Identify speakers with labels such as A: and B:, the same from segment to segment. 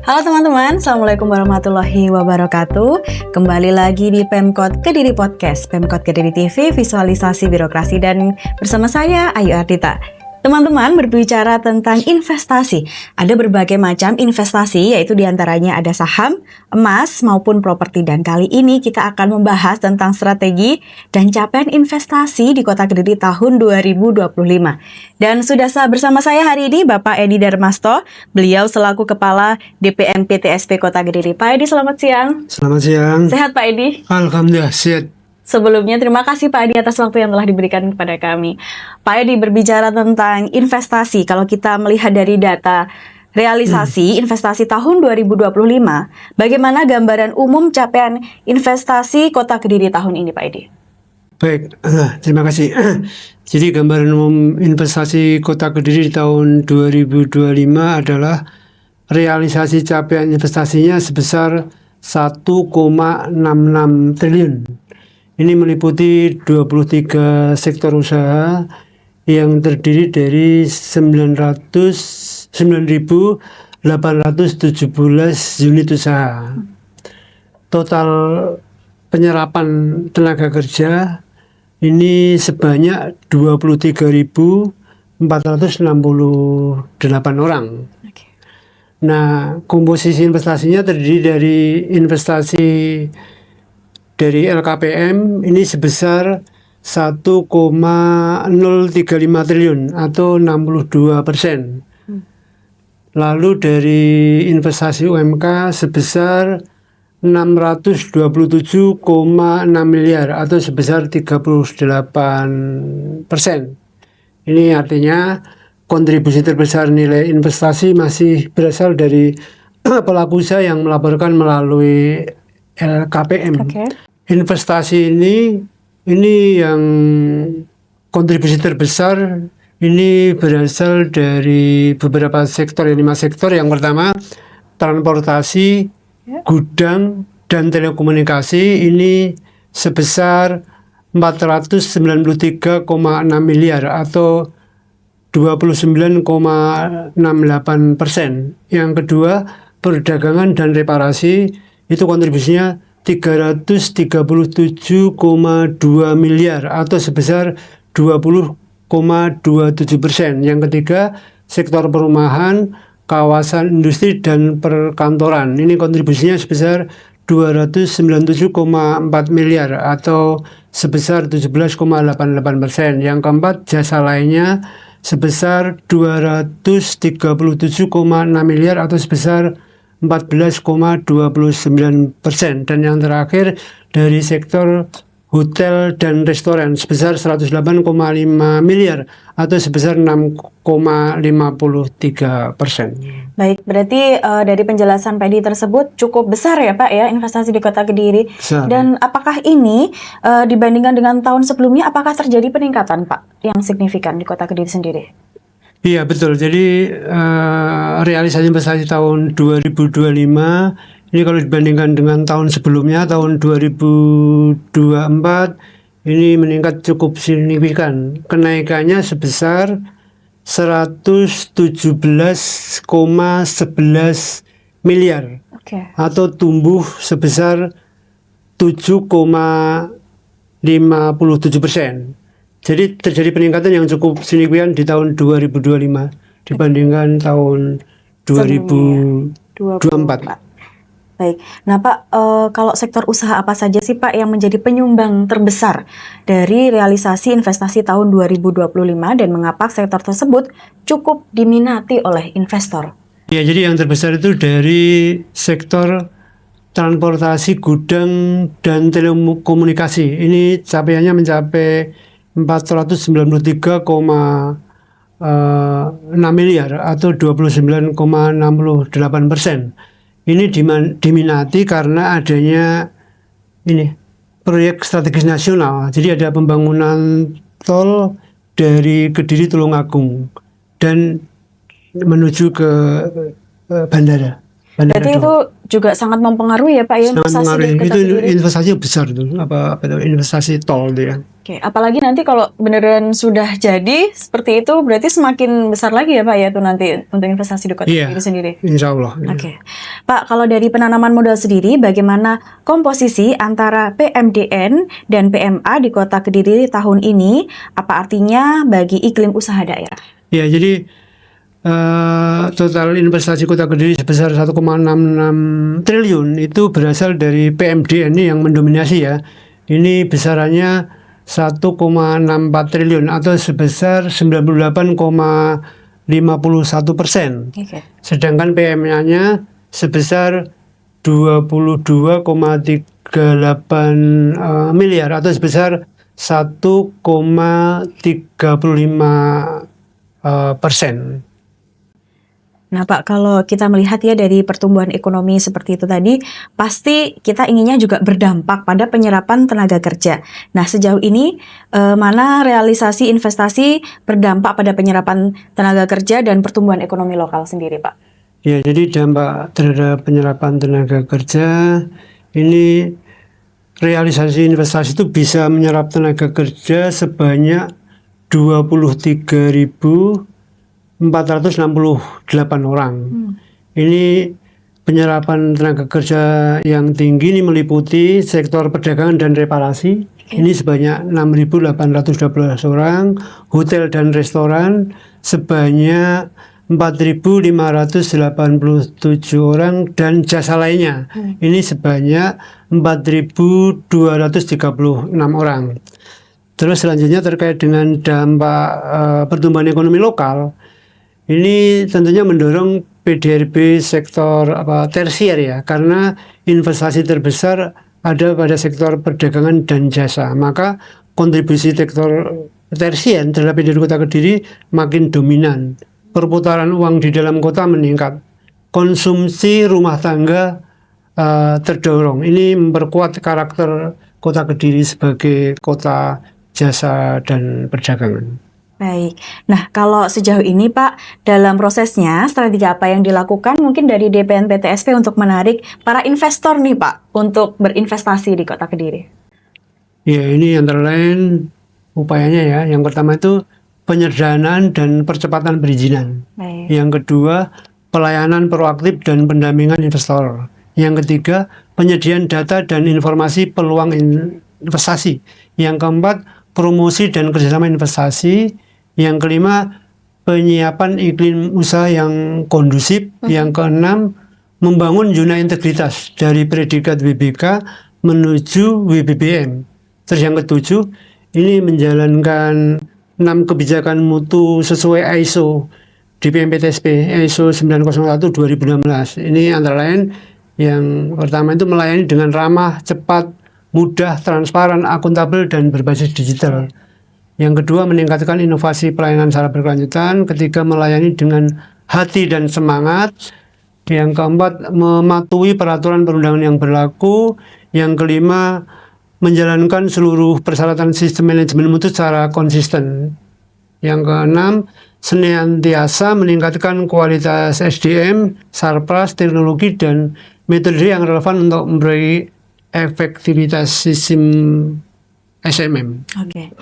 A: Halo teman-teman, Assalamualaikum warahmatullahi wabarakatuh. Kembali lagi di Pemkot Kediri Podcast, Pemkot Kediri TV, visualisasi birokrasi, dan bersama saya Ayu Ardita. Teman-teman, berbicara tentang investasi, ada berbagai macam investasi, yaitu diantaranya ada saham, emas, maupun properti. Dan kali ini kita akan membahas tentang strategi dan capaian investasi di Kota Kediri tahun 2025. Dan sudah bersama saya hari ini Bapak Edi Darmasto, beliau selaku Kepala DPM PTSP Kota Kediri. Pak Edi, selamat siang.
B: Selamat siang.
A: Sehat Pak Edi?
B: Alhamdulillah sehat.
A: Sebelumnya terima kasih Pak Edi atas waktu yang telah diberikan kepada kami. Pak Edi, berbicara tentang investasi, kalau kita melihat dari data realisasi investasi tahun 2025, bagaimana gambaran umum capaian investasi Kota Kediri tahun ini Pak Edi?
B: Baik, terima kasih. Jadi gambaran umum investasi Kota Kediri di tahun 2025 adalah realisasi capaian investasinya sebesar 1,66 triliun. Ini meliputi 23 sektor usaha yang terdiri dari 9.817 unit usaha. Total penyerapan tenaga kerja ini sebanyak 23.468 orang. Nah, komposisi investasinya terdiri dari investasi dari LKPM ini sebesar 1,035 triliun atau 62%. Lalu dari investasi UMK sebesar 627,6 miliar atau sebesar 38%. Ini artinya kontribusi terbesar nilai investasi masih berasal dari pelaku usaha yang melaporkan melalui LKPM. Investasi ini yang kontribusi terbesar ini berasal dari beberapa sektor, 5 sektor. Yang pertama transportasi, gudang, dan telekomunikasi ini sebesar 493,6 miliar atau 29,68%. Yang kedua perdagangan dan reparasi, itu kontribusinya 337,2 miliar atau sebesar 20,27%. Yang ketiga, sektor perumahan, kawasan industri, dan perkantoran. Ini kontribusinya sebesar 297,4 miliar atau sebesar 17,88%. Yang keempat, jasa lainnya sebesar 237,6 miliar atau sebesar 14,29%. Dan yang terakhir dari sektor hotel dan restoran sebesar 108,5 miliar atau sebesar 6,53%.
A: Baik, berarti dari penjelasan Pak Edi tersebut cukup besar ya Pak ya investasi di Kota Kediri.
B: Besar.
A: Dan apakah ini dibandingkan dengan tahun sebelumnya, apakah terjadi peningkatan Pak yang signifikan di Kota Kediri sendiri?
B: Iya betul, jadi realisasi investasi tahun 2025 ini kalau dibandingkan dengan tahun sebelumnya, tahun 2024 ini meningkat cukup signifikan. Kenaikannya sebesar 117,11 miliar atau tumbuh sebesar 7,57%. Jadi terjadi peningkatan yang cukup signifikan di tahun 2025 dibandingkan tahun 2024.
A: Baik, nah Pak, kalau sektor usaha apa saja sih Pak yang menjadi penyumbang terbesar dari realisasi investasi tahun 2025 dan mengapa sektor tersebut cukup diminati oleh investor?
B: Ya, jadi yang terbesar itu dari sektor transportasi, gudang, dan telekomunikasi. Ini capaiannya mencapai 493,6 miliar atau 29,68%. Ini diminati karena adanya ini proyek strategis nasional. Jadi ada pembangunan tol dari Kediri Tulungagung dan menuju ke bandara.
A: Berarti itu juga sangat mempengaruhi ya Pak ya investasi di Kota
B: Kediri. Itu investasinya besar itu, investasi tol itu ya.
A: Oke, apalagi nanti kalau beneran sudah jadi seperti itu, berarti semakin besar lagi ya Pak ya itu nanti untuk investasi di Kota Kediri sendiri.
B: Insya Allah.
A: Oke, Pak, kalau dari penanaman modal sendiri, bagaimana komposisi antara PMDN dan PMA di Kota Kediri tahun ini? Apa artinya bagi iklim usaha daerah?
B: Ya, jadi total investasi Kota Kediri sebesar 1,66 triliun itu berasal dari PMDN ini yang mendominasi ya. Ini besarannya 1,64 triliun atau sebesar 98,51%.
A: Okay.
B: Sedangkan PMA-nya sebesar 22,38 miliar atau sebesar 1,35%.
A: Nah Pak, kalau kita melihat ya dari pertumbuhan ekonomi seperti itu tadi, pasti kita inginnya juga berdampak pada penyerapan tenaga kerja. Nah sejauh ini mana realisasi investasi berdampak pada penyerapan tenaga kerja dan pertumbuhan ekonomi lokal sendiri Pak?
B: Ya, jadi dampak terhadap penyerapan tenaga kerja ini realisasi investasi itu bisa menyerap tenaga kerja sebanyak 23.468 orang. Ini penyerapan tenaga kerja yang tinggi ini meliputi sektor perdagangan dan reparasi. Ini sebanyak 6.812 orang, hotel dan restoran sebanyak 4.587 orang, dan jasa lainnya. Ini sebanyak 4.236 orang. Terus selanjutnya terkait dengan dampak pertumbuhan ekonomi lokal, ini tentunya mendorong PDRB sektor tersier ya, karena investasi terbesar ada pada sektor perdagangan dan jasa. Maka kontribusi sektor tersier terhadap PDRB Kota Kediri makin dominan. Perputaran uang di dalam kota meningkat. Konsumsi rumah tangga terdorong. Ini memperkuat karakter Kota Kediri sebagai kota jasa dan perdagangan.
A: Baik. Nah, kalau sejauh ini Pak, dalam prosesnya strategi apa yang dilakukan mungkin dari DPNPTSP untuk menarik para investor nih Pak untuk berinvestasi di Kota Kediri?
B: Ya, ini antara lain upayanya ya. Yang pertama itu penyederhanaan dan percepatan perizinan.
A: Baik.
B: Yang kedua, pelayanan proaktif dan pendampingan investor. Yang ketiga, penyediaan data dan informasi peluang investasi. Yang keempat, promosi dan kerjasama investasi. Yang kelima, penyiapan iklim usaha yang kondusif. Yang keenam, membangun zona integritas dari predikat WBK menuju WBBM. Terus yang ketujuh, ini menjalankan 6 kebijakan mutu sesuai ISO DPMPTSP ISO 901/2016. Ini antara lain yang pertama itu melayani dengan ramah, cepat, mudah, transparan, akuntabel, dan berbasis digital. Yang kedua, meningkatkan inovasi pelayanan secara berkelanjutan. Ketiga, melayani dengan hati dan semangat. Yang keempat, mematuhi peraturan perundangan yang berlaku. Yang kelima, menjalankan seluruh persyaratan sistem manajemen mutu secara konsisten. Yang keenam, senantiasa meningkatkan kualitas SDM, sarpras, teknologi, dan metode yang relevan untuk memberi efektivitas sistem SMM.
A: Oke.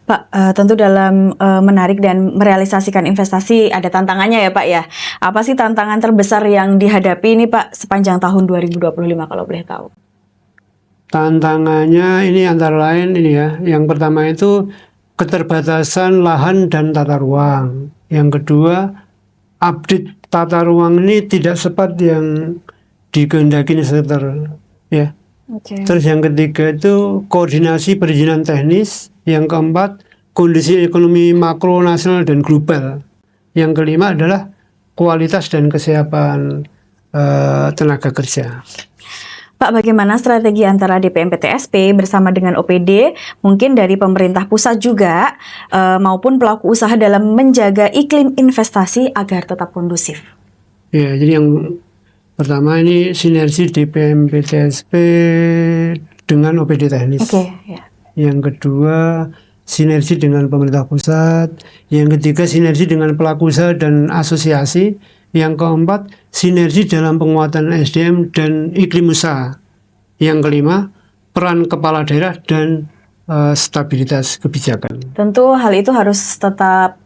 A: Pak, tentu dalam menarik dan merealisasikan investasi ada tantangannya ya Pak ya. Apa sih tantangan terbesar yang dihadapi ini Pak sepanjang tahun 2025 kalau boleh tahu?
B: Tantangannya ini antara lain ini ya. Yang pertama itu keterbatasan lahan dan tata ruang. Yang kedua, update tata ruang ini tidak cepat yang dikehendaki sektor ya.
A: Okay.
B: Terus yang ketiga itu koordinasi perizinan teknis. Yang keempat, kondisi ekonomi makro nasional dan global. Yang kelima adalah kualitas dan kesiapan tenaga kerja.
A: Pak, bagaimana strategi antara DPMPTSP bersama dengan OPD, mungkin dari pemerintah pusat juga, maupun pelaku usaha dalam menjaga iklim investasi agar tetap kondusif?
B: Ya, jadi yang pertama ini sinergi DPMPTSP dengan OPD teknis.
A: Oke, ya.
B: Yang kedua, sinergi dengan pemerintah pusat. Yang ketiga, sinergi dengan pelaku usaha dan asosiasi. Yang keempat, sinergi dalam penguatan SDM dan iklim usaha. Yang kelima, peran kepala daerah dan stabilitas kebijakan.
A: Tentu hal itu harus tetap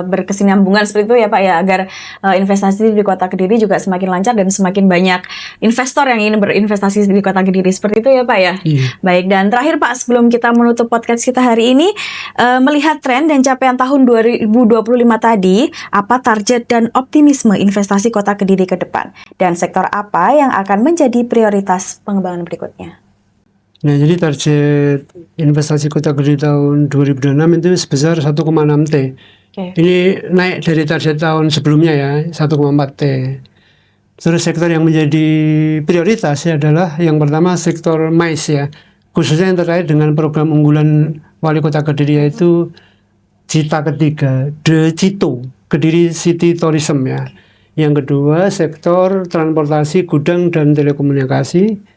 A: berkesinambungan seperti itu ya Pak ya, agar investasi di Kota Kediri juga semakin lancar dan semakin banyak investor yang ingin berinvestasi di Kota Kediri, seperti itu ya Pak ya.
B: Iya.
A: Baik, dan terakhir Pak, sebelum kita menutup podcast kita hari ini, melihat tren dan capaian tahun 2025 tadi, apa target dan optimisme investasi Kota Kediri ke depan, dan sektor apa yang akan menjadi prioritas pengembangan berikutnya?
B: Nah, jadi target investasi Kota Kediri tahun 2026 itu sebesar 1,6 T.
A: Oke.
B: Ini naik dari target tahun sebelumnya ya, 1,4 T. Terus sektor yang menjadi prioritas adalah yang pertama sektor mais ya, khususnya yang terkait dengan program unggulan Wali Kota Kediri, yaitu Cita Ketiga, The Cito, Kediri City Tourism ya. Yang kedua sektor transportasi, gudang, dan telekomunikasi.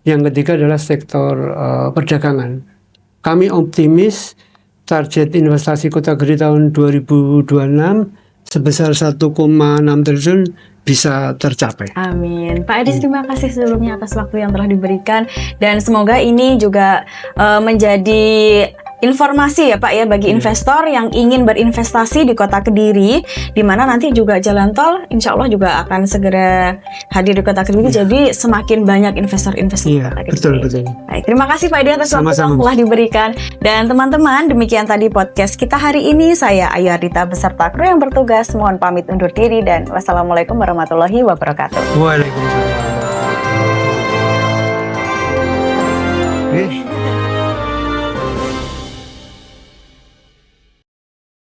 B: Yang ketiga adalah sektor perdagangan. Kami optimis target investasi Kota Kediri tahun 2026 sebesar 1,6 triliun bisa tercapai.
A: Amin. Pak Edi, terima kasih sebelumnya atas waktu yang telah diberikan, dan semoga ini juga menjadi informasi ya Pak ya bagi investor yang ingin berinvestasi di Kota Kediri, di mana nanti juga jalan tol insya Allah juga akan segera hadir di Kota Kediri, jadi semakin banyak investor-investor di Kota Kediri.
B: Betul.
A: Baik, terima kasih Pak Edi atas waktu yang telah diberikan. Dan teman-teman, demikian tadi podcast kita hari ini. Saya Ayu Ardita beserta kru yang bertugas mohon pamit undur diri, dan wassalamualaikum warahmatullahi wabarakatuh.
B: Waalaikumsalam.